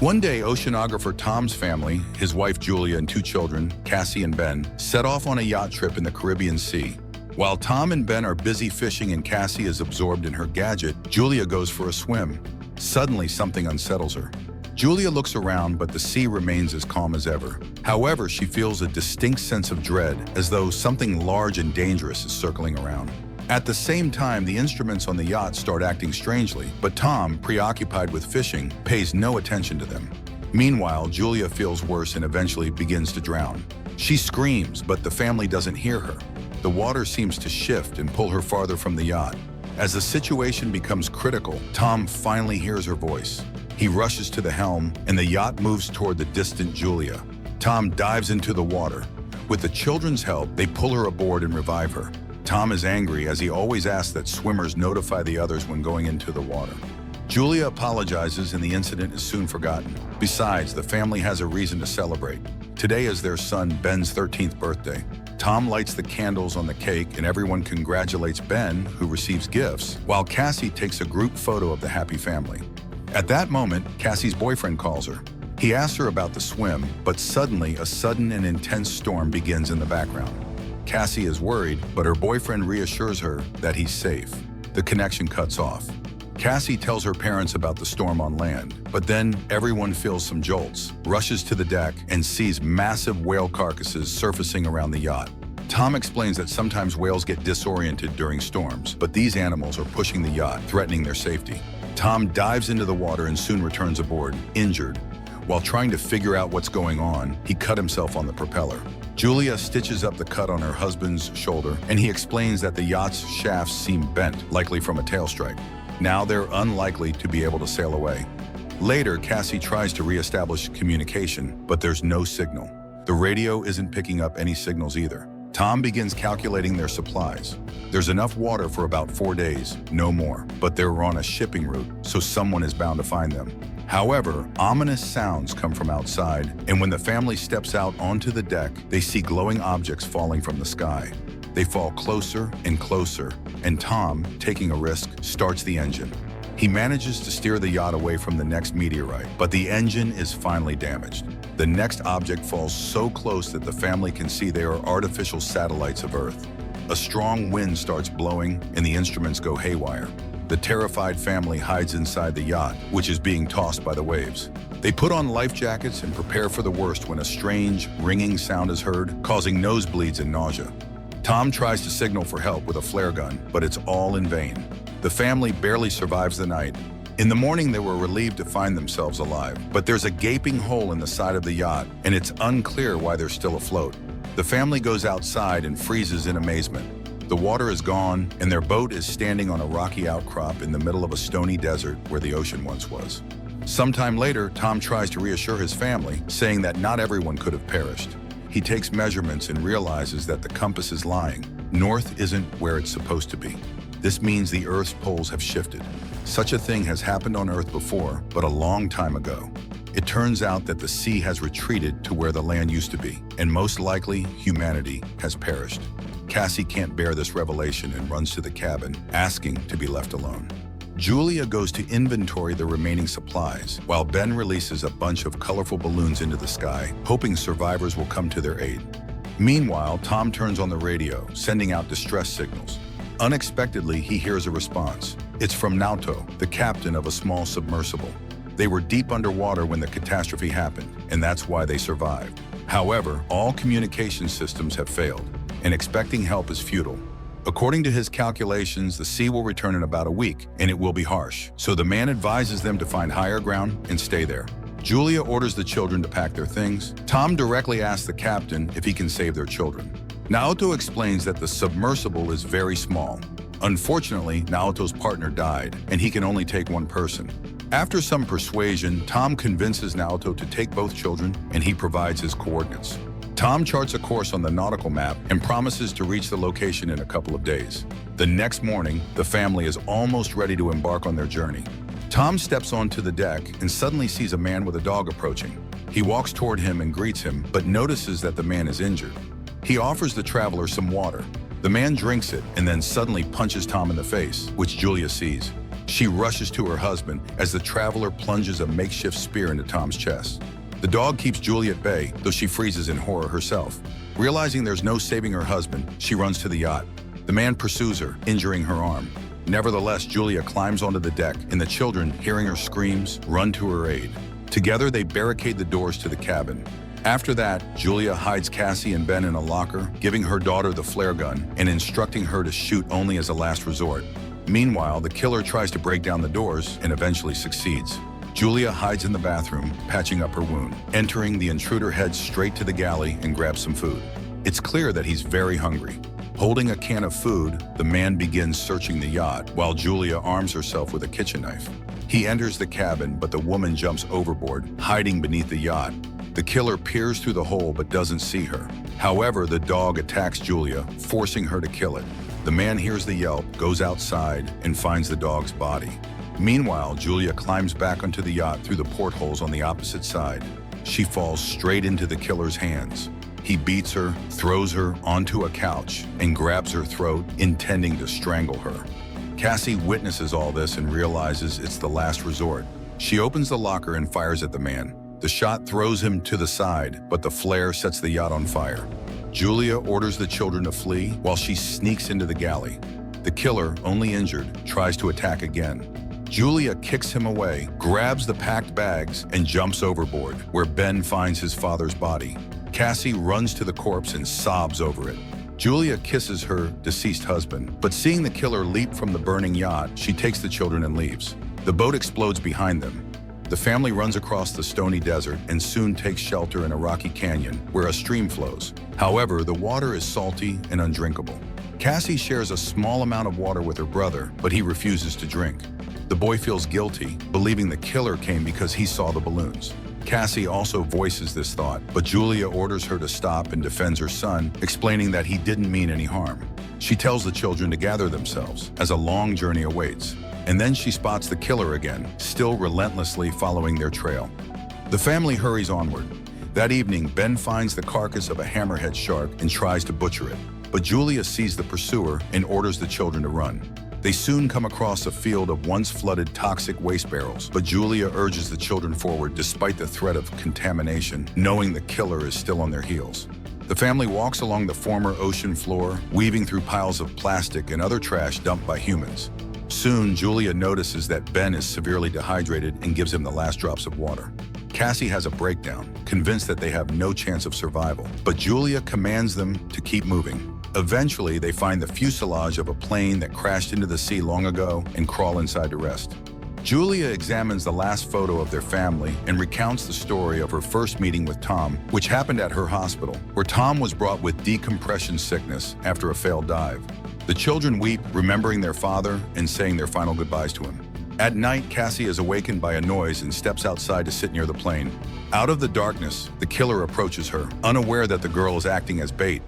One day, oceanographer Tom's family, his wife Julia and two children, Cassie and Ben, set off on a yacht trip in the Caribbean Sea. While Tom and Ben are busy fishing and Cassie is absorbed in her gadget, Julia goes for a swim. Suddenly, something unsettles her. Julia looks around, but the sea remains as calm as ever. However, she feels a distinct sense of dread, as though something large and dangerous is circling around. At the same time, the instruments on the yacht start acting strangely, but Tom, preoccupied with fishing, pays no attention to them. Meanwhile, Julia feels worse and eventually begins to drown. She screams, but the family doesn't hear her. The water seems to shift and pull her farther from the yacht. As the situation becomes critical, Tom finally hears her voice. He rushes to the helm, and the yacht moves toward the distant Julia. Tom dives into the water. With the children's help, they pull her aboard and revive her. Tom is angry, as he always asks that swimmers notify the others when going into the water. Julia apologizes and the incident is soon forgotten. Besides, the family has a reason to celebrate. Today is their son Ben's 13th birthday. Tom lights the candles on the cake and everyone congratulates Ben, who receives gifts, while Cassie takes a group photo of the happy family. At that moment, Cassie's boyfriend calls her. He asks her about the swim, but suddenly a sudden and intense storm begins in the background. Cassie is worried, but her boyfriend reassures her that he's safe. The connection cuts off. Cassie tells her parents about the storm on land, but then everyone feels some jolts, rushes to the deck, and sees massive whale carcasses surfacing around the yacht. Tom explains that sometimes whales get disoriented during storms, but these animals are pushing the yacht, threatening their safety. Tom dives into the water and soon returns aboard, injured. While trying to figure out what's going on, he cut himself on the propeller. Julia stitches up the cut on her husband's shoulder, and he explains that the yacht's shafts seem bent, likely from a tail strike. Now they're unlikely to be able to sail away. Later, Cassie tries to reestablish communication, but there's no signal. The radio isn't picking up any signals either. Tom begins calculating their supplies. There's enough water for about 4 days, no more, but they're on a shipping route, so someone is bound to find them. However, ominous sounds come from outside, and when the family steps out onto the deck, they see glowing objects falling from the sky. They fall closer and closer, and Tom, taking a risk, starts the engine. He manages to steer the yacht away from the next meteorite, but the engine is finally damaged. The next object falls so close that the family can see they are artificial satellites of Earth. A strong wind starts blowing, and the instruments go haywire. The terrified family hides inside the yacht, which is being tossed by the waves. They put on life jackets and prepare for the worst when a strange, ringing sound is heard, causing nosebleeds and nausea. Tom tries to signal for help with a flare gun, but it's all in vain. The family barely survives the night. In the morning, they were relieved to find themselves alive, but there's a gaping hole in the side of the yacht, and it's unclear why they're still afloat. The family goes outside and freezes in amazement. The water is gone, and their boat is standing on a rocky outcrop in the middle of a stony desert where the ocean once was. Sometime later, Tom tries to reassure his family, saying that not everyone could have perished. He takes measurements and realizes that the compass is lying. North isn't where it's supposed to be. This means the Earth's poles have shifted. Such a thing has happened on Earth before, but a long time ago. It turns out that the sea has retreated to where the land used to be, and most likely, humanity has perished. Cassie can't bear this revelation and runs to the cabin, asking to be left alone. Julia goes to inventory the remaining supplies, while Ben releases a bunch of colorful balloons into the sky, hoping survivors will come to their aid. Meanwhile, Tom turns on the radio, sending out distress signals. Unexpectedly, he hears a response. It's from Naoto, the captain of a small submersible. They were deep underwater when the catastrophe happened, and that's why they survived. However, all communication systems have failed, and expecting help is futile. According to his calculations, the sea will return in about a week, and it will be harsh. So the man advises them to find higher ground and stay there. Julia orders the children to pack their things. Tom directly asks the captain if he can save their children. Naoto explains that the submersible is very small. Unfortunately, Naoto's partner died, and he can only take one person. After some persuasion, Tom convinces Naoto to take both children, and he provides his coordinates. Tom charts a course on the nautical map and promises to reach the location in a couple of days. The next morning, the family is almost ready to embark on their journey. Tom steps onto the deck and suddenly sees a man with a dog approaching. He walks toward him and greets him, but notices that the man is injured. He offers the traveler some water. The man drinks it and then suddenly punches Tom in the face, which Julia sees. She rushes to her husband as the traveler plunges a makeshift spear into Tom's chest. The dog keeps Julia at bay, though she freezes in horror herself. Realizing there's no saving her husband, she runs to the yacht. The man pursues her, injuring her arm. Nevertheless, Julia climbs onto the deck, and the children, hearing her screams, run to her aid. Together, they barricade the doors to the cabin. After that, Julia hides Cassie and Ben in a locker, giving her daughter the flare gun and instructing her to shoot only as a last resort. Meanwhile, the killer tries to break down the doors and eventually succeeds. Julia hides in the bathroom, patching up her wound. Entering, the intruder heads straight to the galley and grabs some food. It's clear that he's very hungry. Holding a can of food, the man begins searching the yacht while Julia arms herself with a kitchen knife. He enters the cabin, but the woman jumps overboard, hiding beneath the yacht. The killer peers through the hole but doesn't see her. However, the dog attacks Julia, forcing her to kill it. The man hears the yelp, goes outside, and finds the dog's body. Meanwhile, Julia climbs back onto the yacht through the portholes on the opposite side. She falls straight into the killer's hands. He beats her, throws her onto a couch, and grabs her throat, intending to strangle her. Cassie witnesses all this and realizes it's the last resort. She opens the locker and fires at the man. The shot throws him to the side, but the flare sets the yacht on fire. Julia orders the children to flee while she sneaks into the galley. The killer, only injured, tries to attack again. Julia kicks him away, grabs the packed bags, and jumps overboard, where Ben finds his father's body. Cassie runs to the corpse and sobs over it. Julia kisses her deceased husband, but seeing the killer leap from the burning yacht, she takes the children and leaves. The boat explodes behind them. The family runs across the stony desert and soon takes shelter in a rocky canyon where a stream flows. However, the water is salty and undrinkable. Cassie shares a small amount of water with her brother, but he refuses to drink. The boy feels guilty, believing the killer came because he saw the balloons. Cassie also voices this thought, but Julia orders her to stop and defends her son, explaining that he didn't mean any harm. She tells the children to gather themselves, as a long journey awaits. And then she spots the killer again, still relentlessly following their trail. The family hurries onward. That evening, Ben finds the carcass of a hammerhead shark and tries to butcher it. But Julia sees the pursuer and orders the children to run. They soon come across a field of once flooded toxic waste barrels, but Julia urges the children forward despite the threat of contamination, knowing the killer is still on their heels. The family walks along the former ocean floor, weaving through piles of plastic and other trash dumped by humans. Soon, Julia notices that Ben is severely dehydrated and gives him the last drops of water. Cassie has a breakdown, convinced that they have no chance of survival, but Julia commands them to keep moving. Eventually, they find the fuselage of a plane that crashed into the sea long ago and crawl inside to rest. Julia examines the last photo of their family and recounts the story of her first meeting with Tom, which happened at her hospital, where Tom was brought with decompression sickness after a failed dive. The children weep, remembering their father and saying their final goodbyes to him. At night, Cassie is awakened by a noise and steps outside to sit near the plane. Out of the darkness, the killer approaches her, unaware that the girl is acting as bait.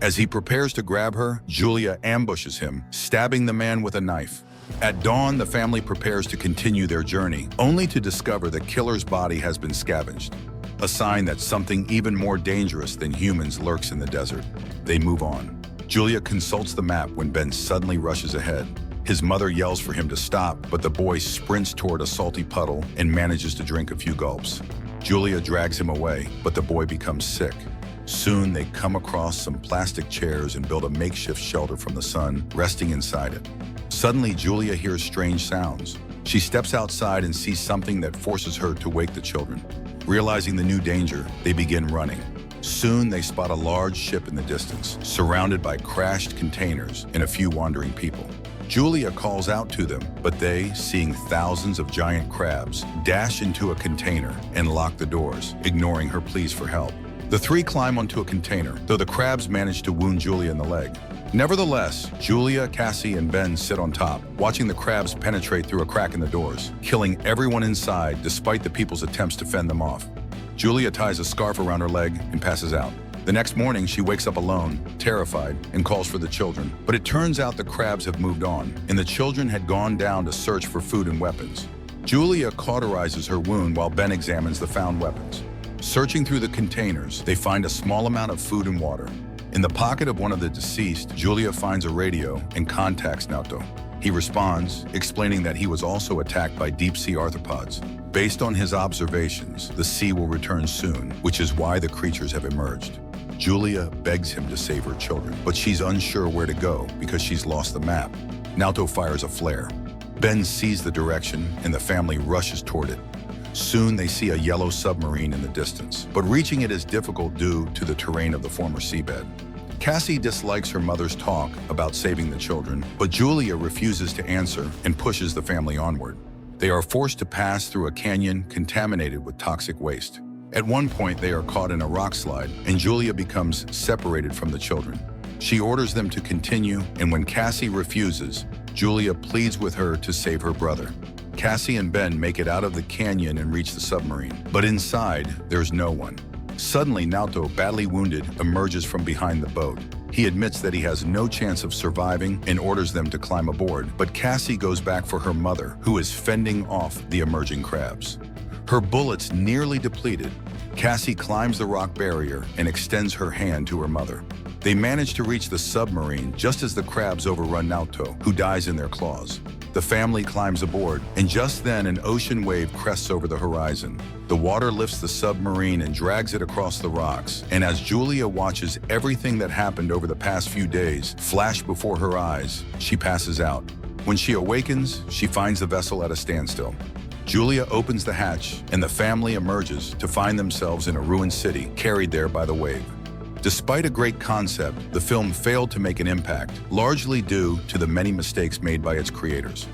As he prepares to grab her, Julia ambushes him, stabbing the man with a knife. At dawn, the family prepares to continue their journey, only to discover the killer's body has been scavenged, a sign that something even more dangerous than humans lurks in the desert. They move on. Julia consults the map when Ben suddenly rushes ahead. His mother yells for him to stop, but the boy sprints toward a salty puddle and manages to drink a few gulps. Julia drags him away, but the boy becomes sick. Soon they come across some plastic chairs and build a makeshift shelter from the sun, resting inside it. Suddenly, Julia hears strange sounds. She steps outside and sees something that forces her to wake the children. Realizing the new danger, they begin running. Soon they spot a large ship in the distance, surrounded by crashed containers and a few wandering people. Julia calls out to them, but they, seeing thousands of giant crabs, dash into a container and lock the doors, ignoring her pleas for help. The three climb onto a container, though the crabs manage to wound Julia in the leg. Nevertheless, Julia, Cassie, and Ben sit on top, watching the crabs penetrate through a crack in the doors, killing everyone inside despite the people's attempts to fend them off. Julia ties a scarf around her leg and passes out. The next morning, she wakes up alone, terrified, and calls for the children. But it turns out the crabs have moved on, and the children had gone down to search for food and weapons. Julia cauterizes her wound while Ben examines the found weapons. Searching through the containers, they find a small amount of food and water. In the pocket of one of the deceased, Julia finds a radio and contacts Naoto. He responds, explaining that he was also attacked by deep-sea arthropods. Based on his observations, the sea will return soon, which is why the creatures have emerged. Julia begs him to save her children, but she's unsure where to go because she's lost the map. Naoto fires a flare. Ben sees the direction, and the family rushes toward it. Soon they see a yellow submarine in the distance, but reaching it is difficult due to the terrain of the former seabed. Cassie dislikes her mother's talk about saving the children, but Julia refuses to answer and pushes the family onward. They are forced to pass through a canyon contaminated with toxic waste. At one point, they are caught in a rock slide, and Julia becomes separated from the children. She orders them to continue, and when Cassie refuses, Julia pleads with her to save her brother. Cassie and Ben make it out of the canyon and reach the submarine, but inside, there's no one. Suddenly, Naoto, badly wounded, emerges from behind the boat. He admits that he has no chance of surviving and orders them to climb aboard, but Cassie goes back for her mother, who is fending off the emerging crabs. Her bullets nearly depleted, Cassie climbs the rock barrier and extends her hand to her mother. They manage to reach the submarine just as the crabs overrun Naoto, who dies in their claws. The family climbs aboard, and just then an ocean wave crests over the horizon. The water lifts the submarine and drags it across the rocks, and as Julia watches everything that happened over the past few days flash before her eyes, she passes out. When she awakens, she finds the vessel at a standstill. Julia opens the hatch, and the family emerges to find themselves in a ruined city, carried there by the wave. Despite a great concept, the film failed to make an impact, largely due to the many mistakes made by its creators.